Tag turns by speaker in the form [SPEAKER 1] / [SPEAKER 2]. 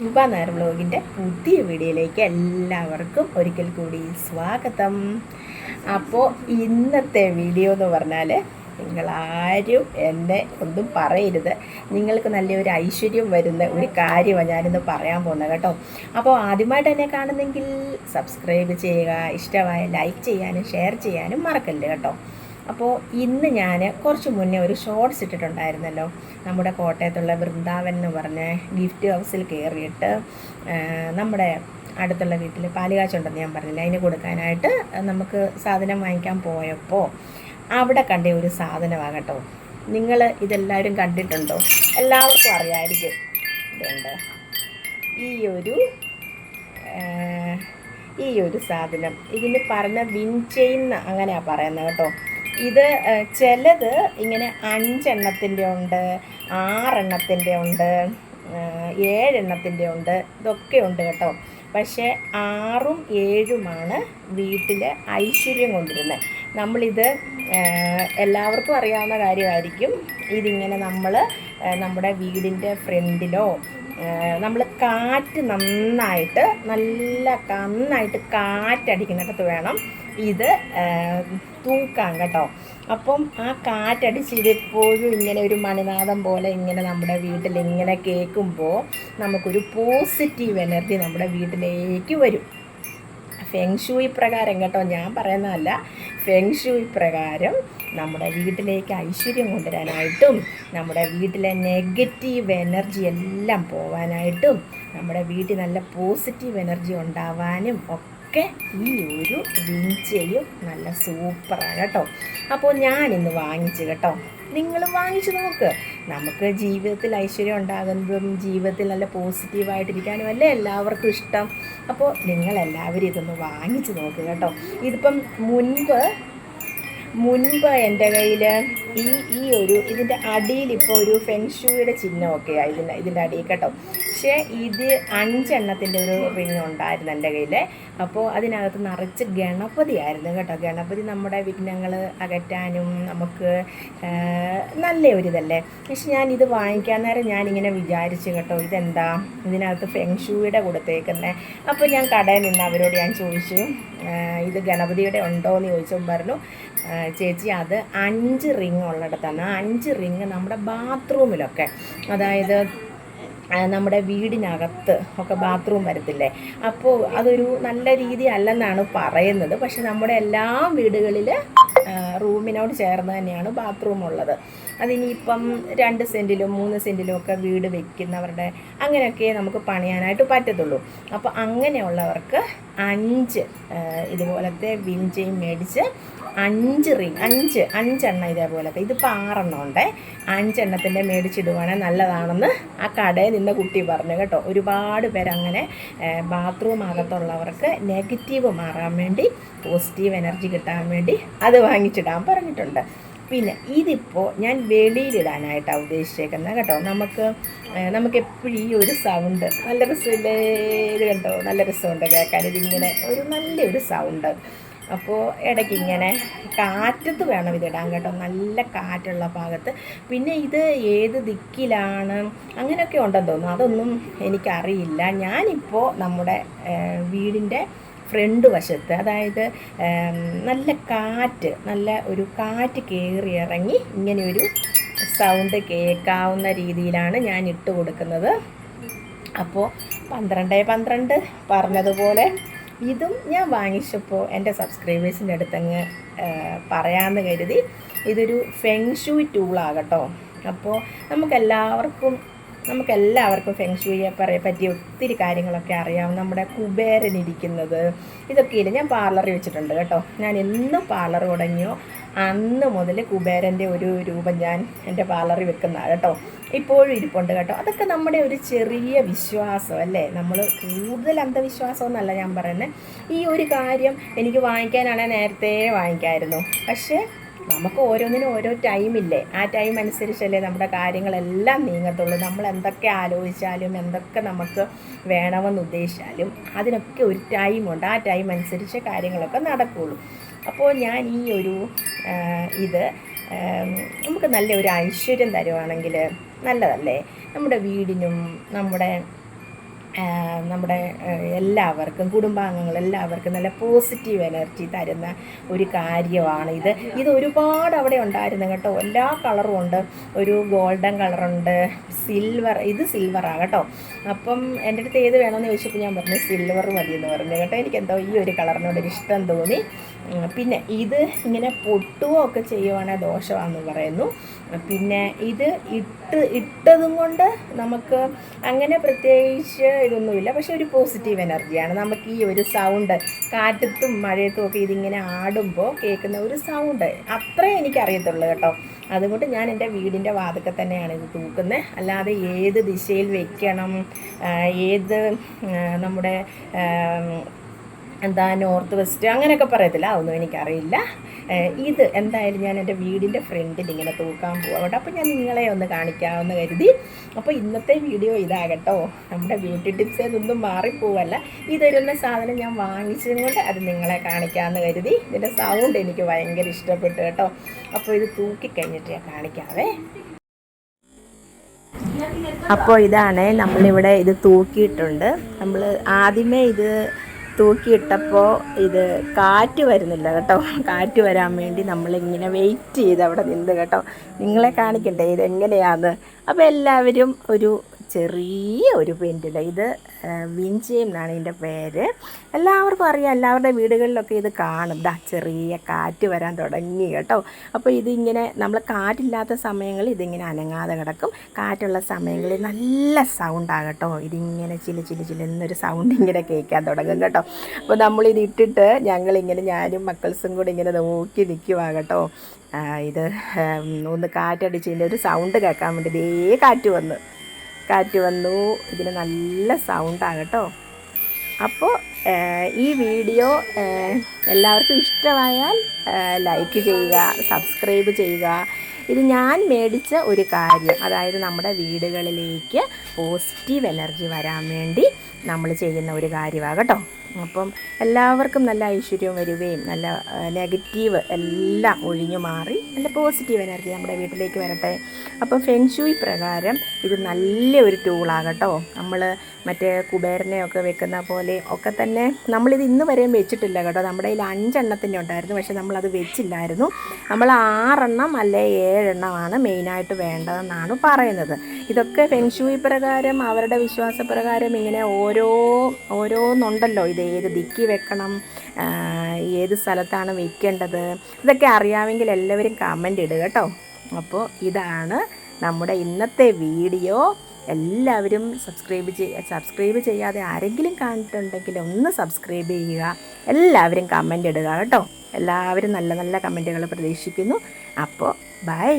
[SPEAKER 1] ശുഭ നേർ വ്ലോഗിൻ്റെ പുതിയ വീഡിയോയിലേക്ക് എല്ലാവർക്കും ഒരിക്കൽ കൂടി സ്വാഗതം. അപ്പോൾ ഇന്നത്തെ വീഡിയോ എന്ന് പറഞ്ഞാൽ നിങ്ങളാരും എന്നെ ഒന്നും പറയരുത്, നിങ്ങൾക്ക് നല്ലൊരു ഐശ്വര്യം വരുന്ന ഒരു കാര്യമാണ് ഞാനിന്ന് പറയാൻ പോകുന്നത് കേട്ടോ. അപ്പോൾ ആദ്യമായിട്ട് എന്നെ കാണുന്നെങ്കിൽ സബ്സ്ക്രൈബ് ചെയ്യുക, ഇഷ്ടമായ ലൈക്ക് ചെയ്യാനും ഷെയർ ചെയ്യാനും മറക്കല്ലേ കേട്ടോ. അപ്പോൾ ഇന്ന് ഞാൻ കുറച്ച് മുന്നേ ഒരു ഷോർട്സ് ഇട്ടിട്ടുണ്ടായിരുന്നല്ലോ, നമ്മുടെ കോട്ടയത്തുള്ള വൃന്ദാവൻ എന്ന് പറഞ്ഞ ഗിഫ്റ്റ് ഹൗസിൽ കയറിയിട്ട് നമ്മുടെ അടുത്തുള്ള വീട്ടിൽ പാലുകാച്ചുണ്ടെന്ന് ഞാൻ പറഞ്ഞില്ല, അതിന് കൊടുക്കാനായിട്ട് നമുക്ക് സാധനം വാങ്ങിക്കാൻ പോയപ്പോൾ അവിടെ കണ്ട ഒരു സാധനമാണ് കേട്ടോ. നിങ്ങൾ ഇതെല്ലാവരും കണ്ടിട്ടുണ്ടോ? എല്ലാവർക്കും അറിയാമായിരിക്കും. ഇതുണ്ട് ഈ ഒരു സാധനം, ഇതിന് പറഞ്ഞ വിൻചെയിൻ അങ്ങനെയാണ് പറയുന്നത് കേട്ടോ. ഇത് ചിലത് ഇങ്ങനെ 5 എണ്ണത്തിൻ്റെ ഉണ്ട്, 6 എണ്ണത്തിൻ്റെ ഉണ്ട്, 7 എണ്ണത്തിൻ്റെ ഉണ്ട്, ഇതൊക്കെ ഉണ്ട് കേട്ടോ. പക്ഷേ 6ഉം 7ഉമാണ് വീട്ടിൽ ഐശ്വര്യം കൊണ്ടിരുന്നത്. നമ്മളിത് എല്ലാവർക്കും അറിയാവുന്ന കാര്യമായിരിക്കും. ഇതിങ്ങനെ നമ്മൾ നമ്മുടെ വീടിൻ്റെ ഫ്രണ്ടിലോ നമ്മൾ കാറ്റ് നന്നായിട്ട് കാറ്റടിക്കുന്നിടത്ത് വേണം ഇത് തൂക്കാൻ കേട്ടോ. അപ്പം ആ കാറ്റടിച്ച് ഇതെപ്പോഴും ഇങ്ങനെ ഒരു മണിനാദം പോലെ ഇങ്ങനെ നമ്മുടെ വീട്ടിൽ ഇങ്ങനെ കേൾക്കുമ്പോൾ നമുക്കൊരു പോസിറ്റീവ് എനർജി നമ്മുടെ വീട്ടിലേക്ക് വരും. ഫെങ്ഷൂയി പ്രകാരം കേട്ടോ, ഞാൻ പറയുന്നതല്ല, ഫെങ്ഷൂയി പ്രകാരം നമ്മുടെ വീട്ടിലേക്ക് ഐശ്വര്യം കൊണ്ടുവരാനായിട്ടും നമ്മുടെ വീട്ടിലെ നെഗറ്റീവ് എനർജി എല്ലാം പോകാനായിട്ടും നമ്മുടെ വീട്ടിൽ നല്ല പോസിറ്റീവ് എനർജി ഉണ്ടാവാനും ഒക്കെ ഈ ഒരു വിൻചെയും നല്ല സൂപ്പറാണ് കേട്ടോ. അപ്പോൾ ഞാനിന്ന് വാങ്ങിച്ചു കേട്ടോ, നിങ്ങൾ വാങ്ങിച്ചു നോക്ക്. നമുക്ക് ജീവിതത്തിൽ ഐശ്വര്യം ഉണ്ടാകുന്നതും ജീവിതത്തിൽ നല്ല പോസിറ്റീവായിട്ടിരിക്കാനും അല്ലേ എല്ലാവർക്കും ഇഷ്ടം. അപ്പോൾ നിങ്ങളെല്ലാവരും ഇതൊന്ന് വാങ്ങിച്ചു നോക്കുക കേട്ടോ. ഇതിപ്പം മുൻപ് എൻ്റെ കയ്യിൽ ഇതിൻ്റെ അടിയിൽ ഇപ്പോൾ ഒരു ഫെങ്ഷൂയുടെ ചിഹ്നമൊക്കെയാണ് ഇതിൻ്റെ അടിയിൽ കേട്ടോ. പക്ഷേ ഇത് 5 എണ്ണത്തിൻ്റെ ഒരു റിങ് ഉണ്ടായിരുന്നു എൻ്റെ കയ്യിൽ. അപ്പോൾ അതിനകത്ത് നിറച്ച് ഗണപതി ആയിരുന്നു കേട്ടോ. ഗണപതി നമ്മുടെ വിഘ്നങ്ങൾ അകറ്റാനും നമുക്ക് നല്ല ഒരിതല്ലേ. പക്ഷെ ഞാനിത് വാങ്ങിക്കാൻ നേരം ഞാനിങ്ങനെ വിചാരിച്ചു കേട്ടോ, ഇതെന്താ ഇതിനകത്ത് ഫെങ്ഷൂയുടെ കൊടുത്തേക്കുന്നത്. അപ്പോൾ ഞാൻ കടയിൽ നിന്ന് അവരോട് ഞാൻ ചോദിച്ചു, ഇത് ഗണപതിയുടെ ഉണ്ടോ എന്ന് ചോദിച്ചപ്പോൾ പറഞ്ഞു, ചേച്ചി അത് 5 റിങ് ഉള്ളിടത്താണ്. 5 റിങ് നമ്മുടെ ബാത്റൂമിലൊക്കെ, അതായത് നമ്മുടെ വീടിനകത്ത് ഒക്കെ ബാത്റൂം വരത്തില്ലേ, അപ്പോൾ അതൊരു നല്ല രീതി അല്ലെന്നാണ് പറയുന്നത്. പക്ഷെ നമ്മുടെ എല്ലാ വീടുകളിൽ റൂമിനോട് ചേർന്ന് തന്നെയാണ് ബാത്റൂം ഉള്ളത്. അതിനിപ്പം 2 സെൻറ്റിലും 3 സെൻറ്റിലും ഒക്കെ വീട് വെക്കുന്നവരുടെ അങ്ങനെയൊക്കെ നമുക്ക് പണിയാനായിട്ട് പറ്റത്തുള്ളൂ. അപ്പോൾ അങ്ങനെയുള്ളവർക്ക് 5 ഇതുപോലത്തെ വിൻചെയിൻ മേടിച്ച് 5 റിങ് 5 എണ്ണം ഇതേപോലത്തെ, ഇതിപ്പോൾ 6 എണ്ണം ഉണ്ട്, 5 എണ്ണത്തിൻ്റെ മേടിച്ചിടുവാണെങ്കിൽ നല്ലതാണെന്ന് ആ കടയിൽ നിന്ന് കുട്ടി പറഞ്ഞു കേട്ടോ. ഒരുപാട് പേരങ്ങനെ ബാത്റൂം അകത്തുള്ളവർക്ക് നെഗറ്റീവ് മാറാൻ വേണ്ടി പോസിറ്റീവ് എനർജി കിട്ടാൻ വേണ്ടി അത് വാങ്ങിച്ചിടാൻ പറഞ്ഞിട്ടുണ്ട്. പിന്നെ ഇതിപ്പോൾ ഞാൻ വെളിയിലിടാനായിട്ടാണ് ഉദ്ദേശിച്ചേക്കുന്നത് കേട്ടോ. നമുക്ക് എപ്പോഴും ഈ ഒരു സൗണ്ട് നല്ല രസമില്ലേ, ഇത് കണ്ടോ, നല്ല രസമുണ്ട് കേൾക്കാൻ. ഇതിങ്ങനെ ഒരു നല്ലൊരു സൗണ്ട്. അപ്പോൾ ഇടയ്ക്ക് ഇങ്ങനെ കാറ്റത്ത് വേണം ഇതിടാൻ കേട്ടോ, നല്ല കാറ്റുള്ള ഭാഗത്ത്. പിന്നെ ഇത് ഏത് ദിക്കിലാണ് അങ്ങനെയൊക്കെ ഉണ്ടെന്ന് തോന്നുന്നു, അതൊന്നും എനിക്കറിയില്ല. ഞാനിപ്പോൾ നമ്മുടെ വീടിൻ്റെ ഫ്രണ്ട് വശത്ത്, അതായത് നല്ല ഒരു കാറ്റ് കയറി ഇറങ്ങി ഇങ്ങനെയൊരു സൗണ്ട് കേൾക്കാവുന്ന രീതിയിലാണ് ഞാൻ ഇട്ട് കൊടുക്കുന്നത്. അപ്പോൾ 12 പറഞ്ഞതുപോലെ ഇതും ഞാൻ വാങ്ങിച്ചപ്പോൾ എൻ്റെ സബ്സ്ക്രൈബേഴ്സിൻ്റെ അടുത്തങ്ങ് പറയാമെന്ന് കരുതി. ഇതൊരു ഫെങ്ഷൂയി ടൂളാകട്ടോ. അപ്പോൾ നമുക്കെല്ലാവർക്കും ഫെങ്ഷൂയെ പറ്റി ഒത്തിരി കാര്യങ്ങളൊക്കെ അറിയാം. നമ്മുടെ കുബേരനിരിക്കുന്നത് ഇതൊക്കെയില്ല. ഞാൻ പാർലറിൽ വെച്ചിട്ടുണ്ട് കേട്ടോ. ഞാൻ എന്ന് പാർലർ തുടങ്ങിയോ അന്ന് മുതൽ കുബേരൻ്റെ ഒരു രൂപം ഞാൻ എൻ്റെ പാർലറിൽ വെക്കുന്നതാണ് കേട്ടോ. ഇപ്പോഴും ഇരിപ്പുണ്ട് കേട്ടോ. അതൊക്കെ നമ്മുടെ ഒരു ചെറിയ വിശ്വാസം അല്ലേ, നമ്മൾ കൂടുതൽ അന്ധവിശ്വാസമൊന്നുമല്ല ഞാൻ പറയുന്നത്. ഈ ഒരു കാര്യം എനിക്ക് വാങ്ങിക്കാനാണെങ്കിൽ നേരത്തെ വാങ്ങിക്കാമായിരുന്നു. പക്ഷേ നമുക്ക് ഓരോന്നിനും ഓരോ ടൈമില്ലേ, ആ ടൈം അനുസരിച്ചല്ലേ നമ്മുടെ കാര്യങ്ങളെല്ലാം നീങ്ങത്തുള്ളൂ. നമ്മൾ എന്തൊക്കെ ആലോചിച്ചാലും എന്തൊക്കെ നമുക്ക് വേണമെന്ന് ഉദ്ദേശിച്ചാലും അതിനൊക്കെ ഒരു ടൈമുണ്ട്. ആ ടൈം അനുസരിച്ച് കാര്യങ്ങളൊക്കെ നടക്കുകയുള്ളൂ. അപ്പോൾ ഞാൻ ഈ ഒരു ഇത് നമുക്ക് നല്ലൊരു ഐശ്വര്യം തരുവാണെങ്കിൽ നല്ലതല്ലേ, നമ്മുടെ വീടിനും നമ്മുടെ നമ്മുടെ എല്ലാവർക്കും കുടുംബാംഗങ്ങളെല്ലാവർക്കും നല്ല പോസിറ്റീവ് എനർജി തരുന്ന ഒരു കാര്യമാണ് ഇത് ഒരുപാട് അവിടെ ഉണ്ടായിരുന്നു കേട്ടോ. എല്ലാ കളറും ഉണ്ട്. ഒരു ഗോൾഡൻ കളറുണ്ട്, ഇത് സിൽവറാണ് കേട്ടോ. അപ്പം എൻ്റെ അടുത്ത് ഏത് വേണമെന്ന് ചോദിച്ചപ്പോൾ ഞാൻ പറഞ്ഞു സിൽവർ മതി എന്ന് പറഞ്ഞു കേട്ടോ. എനിക്കെന്തോ ഈ ഒരു കളറിനോടൊരു ഇഷ്ടം തോന്നി. പിന്നെ ഇത് ഇങ്ങനെ പൊട്ടുകയോ ഒക്കെ ചെയ്യുവാണെങ്കിൽ ദോഷമാണെന്ന് പറയുന്നു. പിന്നെ ഇത് ഇട്ടതും കൊണ്ട് നമുക്ക് അങ്ങനെ പ്രത്യേകിച്ച് ഇതൊന്നുമില്ല, പക്ഷെ ഒരു പോസിറ്റീവ് എനർജിയാണ്. നമുക്ക് ഈ ഒരു സൗണ്ട് കാറ്റത്തും മഴയത്തും ഒക്കെ ഇതിങ്ങനെ ആടുമ്പോൾ കേൾക്കുന്ന ഒരു സൗണ്ട് അത്രേ എനിക്കറിയത്തുള്ളൂ കേട്ടോ. അതുകൊണ്ട് ഞാൻ എൻ്റെ വീടിൻ്റെ വാതിൽക്കൽ തന്നെയാണ് ഇത് തൂക്കുന്നത്. അല്ലാതെ ഏത് ദിശയിൽ വെക്കണം, ഏത് നമ്മുടെ എന്താ നോർത്ത് വെസ്റ്റ് അങ്ങനെയൊക്കെ പറയത്തില്ല, അതൊന്നും എനിക്കറിയില്ല. ഇത് എന്തായാലും ഞാൻ എൻ്റെ വീടിൻ്റെ ഫ്രണ്ടിൽ ഇങ്ങനെ തൂക്കാൻ പോകാം കേട്ടോ. അപ്പോൾ ഞാൻ നിങ്ങളെ ഒന്ന് കാണിക്കാമെന്ന് കരുതി. അപ്പോൾ ഇന്നത്തെ വീഡിയോ ഇതാകട്ടോ. നമ്മുടെ ബ്യൂട്ടി ടിപ്സ് ഇതൊന്നും മാറിപ്പോവല്ല. ഇതൊരുന്ന സാധനം ഞാൻ വാങ്ങിച്ചതും കൊണ്ട് അത് നിങ്ങളെ കാണിക്കാമെന്ന് കരുതി. ഇതിൻ്റെ സൗണ്ട് എനിക്ക് ഭയങ്കര ഇഷ്ടപ്പെട്ടു കേട്ടോ. അപ്പോൾ ഇത് തൂക്കിക്കഴിഞ്ഞിട്ട് ഞാൻ കാണിക്കാവേ. അപ്പോൾ ഇതാണ് നമ്മളിവിടെ ഇത് തൂക്കിയിട്ടുണ്ട്. നമ്മൾ ആദ്യമേ ഇത് തൂക്കിയിട്ടപ്പോൾ ഇത് കാറ്റ് വരുന്നില്ല കേട്ടോ. കാറ്റ് വരാൻ വേണ്ടി നമ്മളിങ്ങനെ വെയിറ്റ് ചെയ്ത് അവിടെ നിന്ന് കേട്ടോ. നിങ്ങളെ കാണിക്കട്ടെ ഇതെങ്ങനെയാണ്. അപ്പോൾ എല്ലാവരും ഒരു ചെറിയ ഒരു പെൻഡിൽ, ഇത് വിഞ്ചയം എന്നാണ് ഇതിൻ്റെ പേര്. എല്ലാവർക്കും അറിയാം, എല്ലാവരുടെ വീടുകളിലൊക്കെ ഇത് കാണും. ചെറിയ കാറ്റ് വരാൻ തുടങ്ങി കേട്ടോ. അപ്പോൾ ഇതിങ്ങനെ നമ്മൾ കാറ്റില്ലാത്ത സമയങ്ങളിൽ ഇതിങ്ങനെ അനങ്ങാതെ കിടക്കും. കാറ്റുള്ള സമയങ്ങളിൽ നല്ല സൗണ്ടാകട്ടോ. ഇതിങ്ങനെ ചില സൗണ്ട് ഇങ്ങനെ കേൾക്കാൻ തുടങ്ങും കേട്ടോ. അപ്പോൾ നമ്മളിത് ഇട്ടിട്ട് ഞാനും മക്കൾസും കൂടി ഇങ്ങനെ നോക്കി നിൽക്കുവാകട്ടോ. ഇത് ഒന്ന് കാറ്റടിച്ചതിൻ്റെ ഒരു സൗണ്ട് കേൾക്കാൻ വേണ്ടി കാറ്റ് വന്നു. ഇതിന് നല്ല സൗണ്ടാകട്ടോ. അപ്പോൾ ഈ വീഡിയോ എല്ലാവർക്കും ഇഷ്ടമായാൽ ലൈക്ക് ചെയ്യുക, സബ്സ്ക്രൈബ് ചെയ്യുക. ഇത് ഞാൻ മേടിച്ച ഒരു കാര്യം, അതായത് നമ്മുടെ വീടുകളിലേക്ക് പോസിറ്റീവ് എനർജി വരാൻ വേണ്ടി നമ്മൾ ചെയ്യുന്ന ഒരു കാര്യമാണ് കേട്ടോ. അപ്പം എല്ലാവർക്കും നല്ല ഐശ്വര്യം വരികയും നല്ല നെഗറ്റീവ് എല്ലാം ഒഴിഞ്ഞു മാറി നല്ല പോസിറ്റീവ് എനർജി നമ്മുടെ വീട്ടിലേക്ക് വരട്ടെ. അപ്പം ഫെങ്ഷൂയി പ്രകാരം ഇത് നല്ലൊരു ടൂളാകട്ടോ. നമ്മൾ മറ്റേ കുബേരനെയൊക്കെ വെക്കുന്ന പോലെ ഒക്കെ തന്നെ നമ്മളിത് ഇന്ന് വരെയും വെച്ചിട്ടില്ല കേട്ടോ. നമ്മുടെ കയ്യിൽ 5 എണ്ണത്തിൻ്റെ ഉണ്ടായിരുന്നു, പക്ഷേ നമ്മളത് വെച്ചില്ലായിരുന്നു. നമ്മൾ 6 എണ്ണം അല്ലെ 7 എണ്ണമാണ് മെയിനായിട്ട് വേണ്ടതെന്നാണ് പറയുന്നത്. ഇതൊക്കെ ഫെങ്ഷൂയി പ്രകാരം അവരുടെ വിശ്വാസപ്രകാരം ഇങ്ങനെ ഓരോന്നുണ്ടല്ലോ. ഇത് ഏത് ദിക്കി വെക്കണം, ഏത് സ്ഥലത്താണ് വെക്കേണ്ടത്, ഇതൊക്കെ അറിയാമെങ്കിൽ എല്ലാവരും കമൻ്റ് ഇടുക കേട്ടോ. അപ്പോൾ ഇതാണ് നമ്മുടെ ഇന്നത്തെ വീഡിയോ. എല്ലാവരും സബ്സ്ക്രൈബ് ചെയ്യാതെ ആരെങ്കിലും കണ്ടിട്ടുണ്ടെങ്കിൽ ഒന്ന് സബ്സ്ക്രൈബ് ചെയ്യുക. എല്ലാവരും കമൻ്റ് ഇടുക കേട്ടോ. എല്ലാവരും നല്ല നല്ല കമൻറ്റുകൾ പ്രതീക്ഷിക്കുന്നു. അപ്പോൾ ബൈ.